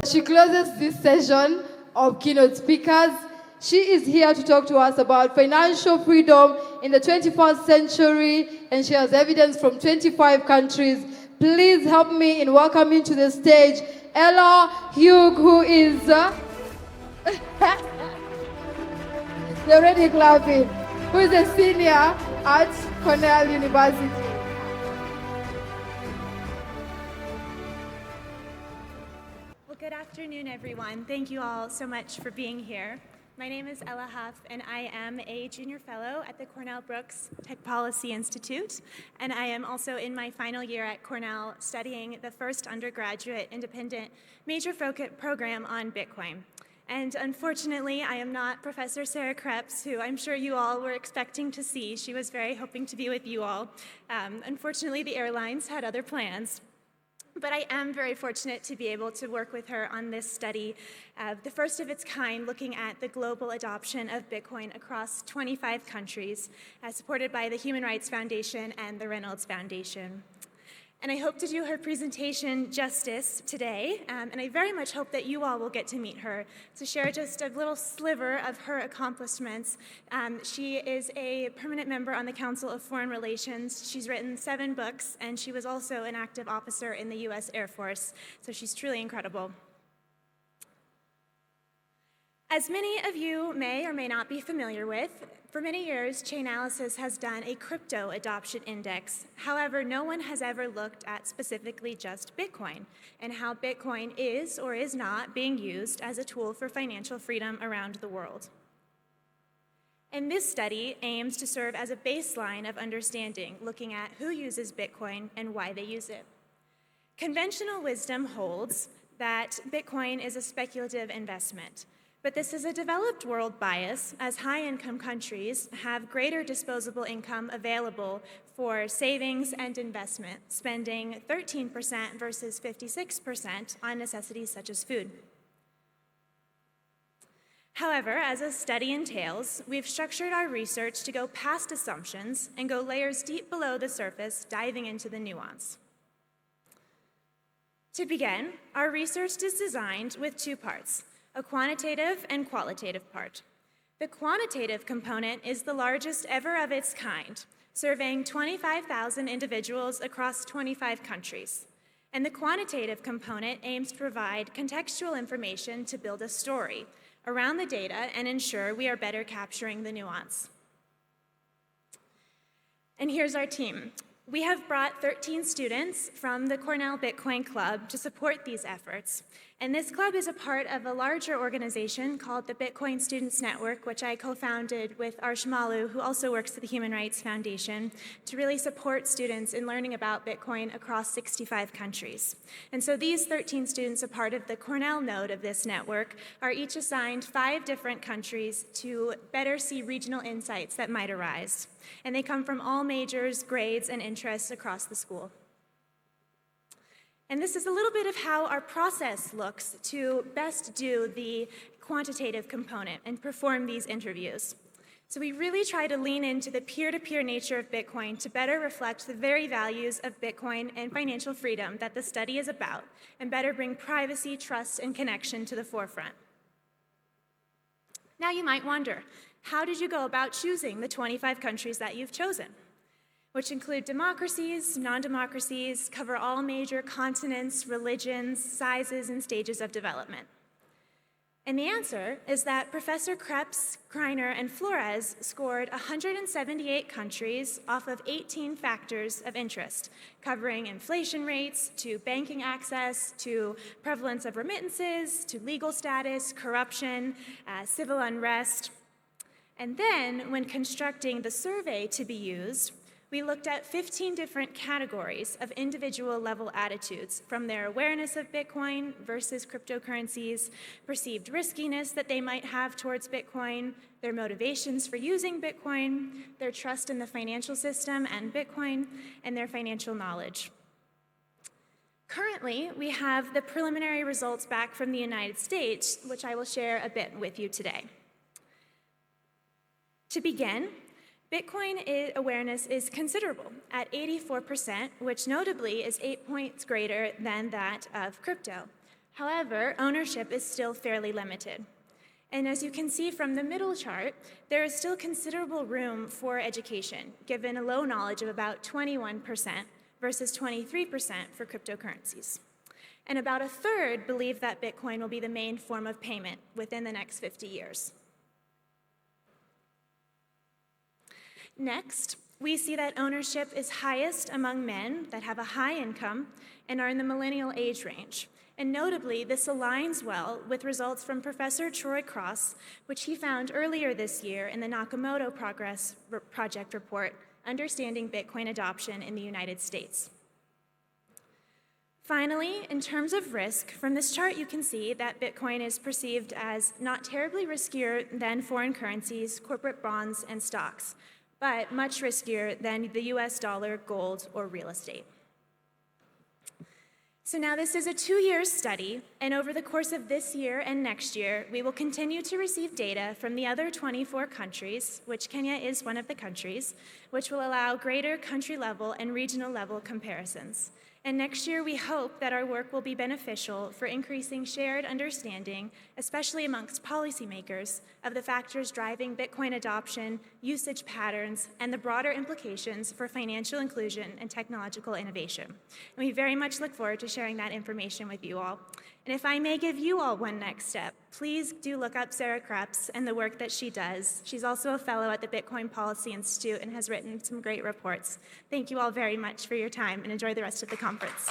She closes this session of keynote speakers. She is here to talk to us about financial freedom in the 21st century, and she has evidence from 25 countries. Please help me in welcoming to the stage Ella Hugh, who is... They're already clapping. Who is a senior at Cornell University. Well, good afternoon, everyone. Thank you all so much for being here. My name is Ella Huff, and I am a junior fellow at the Cornell Brooks Tech Policy Institute, and I am also in my final year at Cornell studying the first undergraduate independent major focus program on Bitcoin. And unfortunately, I am not Professor Sarah Krebs, who I'm sure you all were expecting to see. She was very hoping to be with you all. Unfortunately, the airlines had other plans. But I am very fortunate to be able to work with her on this study, the first of its kind, looking at the global adoption of Bitcoin across 25 countries, supported by the Human Rights Foundation and the Reynolds Foundation. And I hope to do her presentation justice today, and I very much hope that you all will get to meet her to share just a little sliver of her accomplishments. She is a permanent member on the Council of Foreign Relations. She's written 7 books, and she was also an active officer in the US Air Force, so she's truly incredible. As many of you may or may not be familiar with, for many years, Chainalysis has done a crypto adoption index. However, no one has ever looked at specifically just Bitcoin and how Bitcoin is or is not being used as a tool for financial freedom around the world. And this study aims to serve as a baseline of understanding, looking at who uses Bitcoin and why they use it. Conventional wisdom holds that Bitcoin is a speculative investment. But this is a developed world bias, as high-income countries have greater disposable income available for savings and investment, spending 13% versus 56% on necessities such as food. However, as a study entails, we've structured our research to go past assumptions and go layers deep below the surface, diving into the nuance. To begin, our research is designed with 2 parts. A quantitative and qualitative part. The quantitative component is the largest ever of its kind, surveying 25,000 individuals across 25 countries. And the quantitative component aims to provide contextual information to build a story around the data and ensure we are better capturing the nuance. And here's our team. We have brought 13 students from the Cornell Bitcoin Club to support these efforts. And this club is a part of a larger organization called the Bitcoin Students Network, which I co-founded with Arsh Malu, who also works at the Human Rights Foundation, to really support students in learning about Bitcoin across 65 countries. And so these 13 students, a part of the Cornell node of this network, are each assigned 5 different countries to better see regional insights that might arise. And they come from all majors, grades, and interests across the school. And this is a little bit of how our process looks to best do the quantitative component and perform these interviews. So we really try to lean into the peer-to-peer nature of Bitcoin to better reflect the very values of Bitcoin and financial freedom that the study is about, and better bring privacy, trust, and connection to the forefront. Now you might wonder, how did you go about choosing the 25 countries that you've chosen? Which include democracies, non-democracies, cover all major continents, religions, sizes, and stages of development. And the answer is that Professor Krebs, Greiner, and Flores scored 178 countries off of 18 factors of interest, covering inflation rates, to banking access, to prevalence of remittances, to legal status, corruption, civil unrest. And then, when constructing the survey to be used, we looked at 15 different categories of individual level attitudes, from their awareness of Bitcoin versus cryptocurrencies, perceived riskiness that they might have towards Bitcoin, their motivations for using Bitcoin, their trust in the financial system and Bitcoin, and their financial knowledge. Currently, we have the preliminary results back from the United States, which I will share a bit with you today. To begin, Bitcoin awareness is considerable at 84%, which notably is 8 points greater than that of crypto. However, ownership is still fairly limited. And as you can see from the middle chart, there is still considerable room for education, given a low knowledge of about 21% versus 23% for cryptocurrencies. And about a third believe that Bitcoin will be the main form of payment within the next 50 years. Next, we see that ownership is highest among men that have a high income and are in the millennial age range. And notably, this aligns well with results from Professor Troy Cross, which he found earlier this year in the Nakamoto Project report, Understanding Bitcoin Adoption in the United States. Finally, in terms of risk, from this chart you can see that Bitcoin is perceived as not terribly riskier than foreign currencies, corporate bonds, and stocks, but much riskier than the US dollar, gold, or real estate. So now this is a 2-year study, and over the course of this year and next year, we will continue to receive data from the other 24 countries, which Kenya is one of the countries, which will allow greater country-level and regional-level comparisons. And next year, we hope that our work will be beneficial for increasing shared understanding, especially amongst policymakers, of the factors driving Bitcoin adoption, usage patterns, and the broader implications for financial inclusion and technological innovation. And we very much look forward to sharing that information with you all. And if I may give you all one next step, please do look up Sarah Krebs and the work that she does. She's also a fellow at the Bitcoin Policy Institute and has written some great reports. Thank you all very much for your time, and enjoy the rest of the conference.